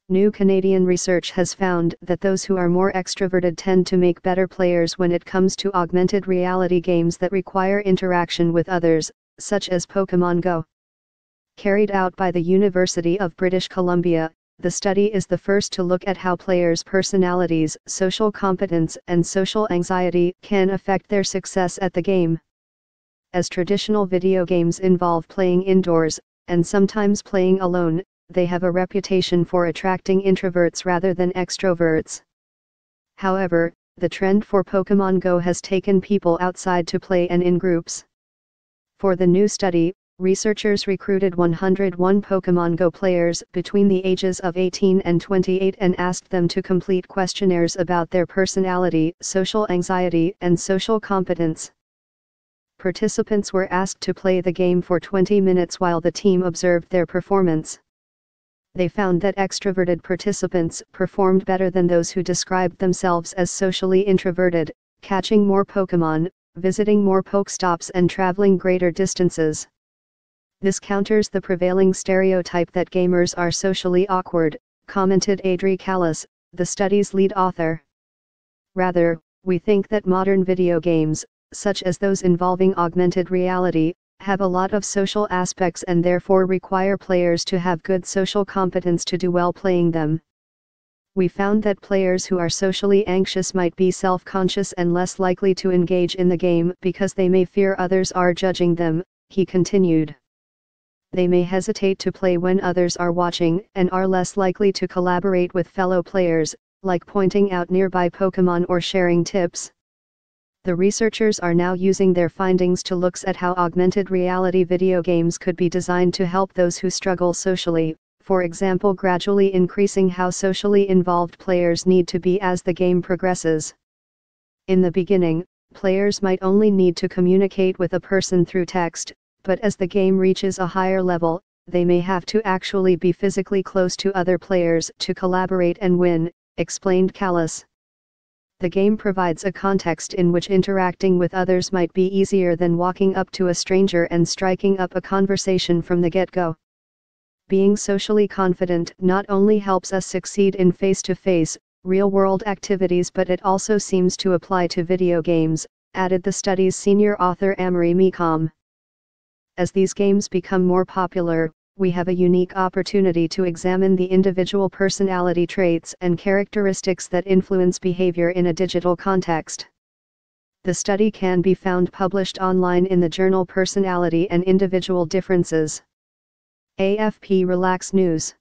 New Canadian research has found that those who are more extroverted tend to make better players when it comes to augmented reality games that require interaction with others, such as Pokémon Go. Carried out by the University of British Columbia, the study is the first to look at how players' personalities, social competence, and social anxiety can affect their success at the game. As traditional video games involve playing indoors, and sometimes playing alone, they have a reputation for attracting introverts rather than extroverts. However, the trend for Pokémon Go has taken people outside to play and in groups. For the new study, researchers recruited 101 Pokémon Go players between the ages of 18 and 28 and asked them to complete questionnaires about their personality, social anxiety, and social competence. Participants were asked to play the game for 20 minutes while the team observed their performance. They found that extroverted participants performed better than those who described themselves as socially introverted, catching more Pokémon, visiting more Pokestops, and traveling greater distances. This counters the prevailing stereotype that gamers are socially awkward, commented Adri Callas, the study's lead author. Rather, we think that modern video games, such as those involving augmented reality, have a lot of social aspects and therefore require players to have good social competence to do well playing them. We found that players who are socially anxious might be self-conscious and less likely to engage in the game because they may fear others are judging them, he continued. They may hesitate to play when others are watching and are less likely to collaborate with fellow players, like pointing out nearby Pokémon or sharing tips. The researchers are now using their findings to look at how augmented reality video games could be designed to help those who struggle socially, for example gradually increasing how socially involved players need to be as the game progresses. In the beginning, players might only need to communicate with a person through text, but as the game reaches a higher level, they may have to actually be physically close to other players to collaborate and win, explained Callas. The game provides a context in which interacting with others might be easier than walking up to a stranger and striking up a conversation from the get-go. Being socially confident not only helps us succeed in face-to-face, real-world activities, but it also seems to apply to video games, added the study's senior author Amory Mecom. As these games become more popular, we have a unique opportunity to examine the individual personality traits and characteristics that influence behavior in a digital context. The study can be found published online in the journal Personality and Individual Differences. AFP Relax News.